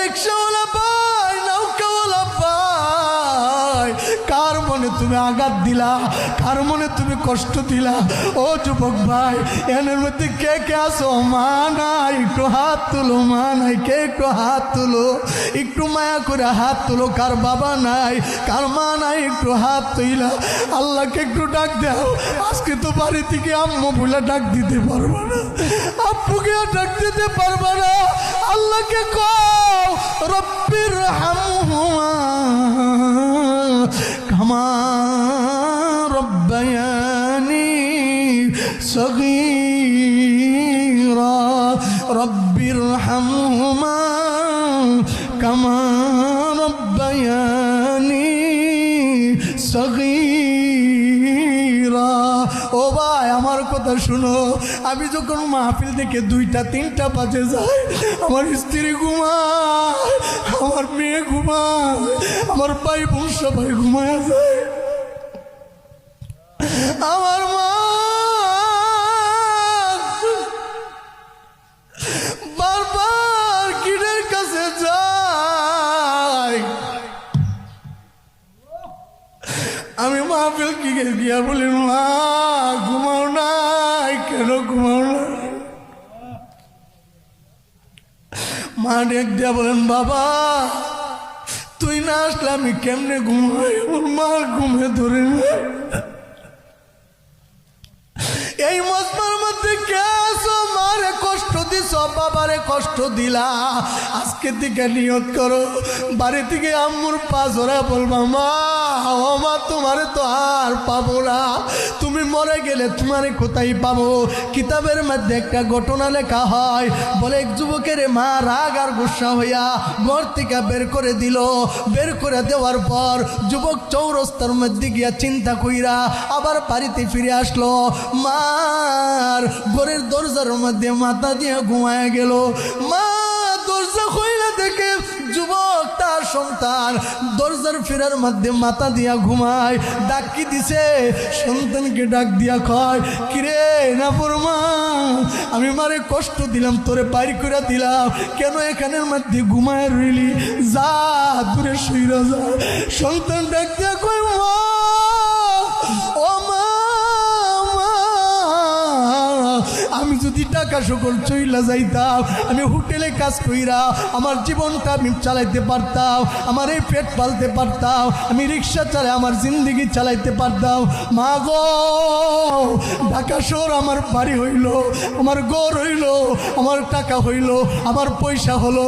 রিক্সাওয়ালা ভাই, নৌকাওয়ালা ভাই, কার মনে তুমি আঘাত দিলা, কার মনে তুমি কষ্ট দিলা? ও যুবক ভাই, এনের মধ্যে কে কে আসো? মা নাই, একটু হাত তুলো। মা নাই, কে একটু হাত তুলো, একটু মায়া করে হাত তুলো। কার বাবা নাই, কার মা নাই, একটু হাত তুইলা আল্লাহকে একটু ডাক দাও। আজকে তো বাড়ি থেকে আম্মু বলে ডাক দিতে পারবো না, আব্বুকে ডাক দিতে পারবো না। আল্লাহকে কও রব্বির হামহুমা কামা রব্বায়ানি সগীরা, রব্বির হামহুমা কামা রব্বায়ানি সগীরা। ও ভাই, আমার কথা শুনো। আমি যখন মাহফিল থেকে 2টা-3টা বাজে যাই, আমার স্ত্রী ঘুমায়, আমার মেয়ে ঘুমায়, আমার ভাই বোন সবাই ঘুমায় যায়। আমার মা বারবার গিটের কাছে যায়। আমি মাহফিল কি গিয়া বলি, মা ঘুমাও নাই কেন? ঘুমাও না? মা ডেক দিয়া বলেন, বাবা তুই না আসলে আমি কেমনে ঘুমাই? আমার মা ঘুমে ধরে না। এই মজমার মধ্যে কে আছো? মারে কষ্ট দিছ, বাবারে কষ্ট দিলা। আজকে থেকে নিয়ত করো, বাড়ি থেকে আম্মুর পা জোড়া বলবা, মা ও মা তোমারে তো আর পাবো না, তুমি মরে গেলে তোমারে কোথায় পাবো? কিতাবের মধ্যে একটা ঘটনা লেখা হয়, বলে এক যুবকের মা রাগ আর গুসা হইয়া ঘর থেকে বের করে দিল। বের করে দেওয়ার পর যুবক চৌরাস্তার মধ্যে গিয়া চিন্তা কইরা আবার বাড়িতে ফিরে আসলো। মার ঘরের দরজার মধ্যে মাথা দিয়ে ঘুমায় গেল। মা দরজা খুইলা দেখে যুবক তার সন্তান দরজার ফেরার মধ্যে মাথা দিয়া ঘুমায়। ডাক কি দিছে? সন্তানকে ডাক দিয়া কয়, কিরে নাফরমান, আমি মারে কষ্ট দিলাম, তোরে বাইর করে দিলাম, কেন এখানের মধ্যে ঘুমায় রইলি? যা দূরে শুইরা যা। সন্তান ডাক দিয়া কয়, মা ও মা, আমি যদি টাকা সকল চইলা যাইতাম, আমি হোটেলে কাজ কইরা আমার জীবনটা আমি চালাইতে পারতাম, আমার এই পেট পালতে পারতাম, আমি রিক্সা চালাই আমার জিন্দগি চালাইতে পারতাম। মা গো, ঢাকা শহর আমার বাড়ি হইল, আমার ঘর হইল, আমার টাকা হইল, আমার পয়সা হলো।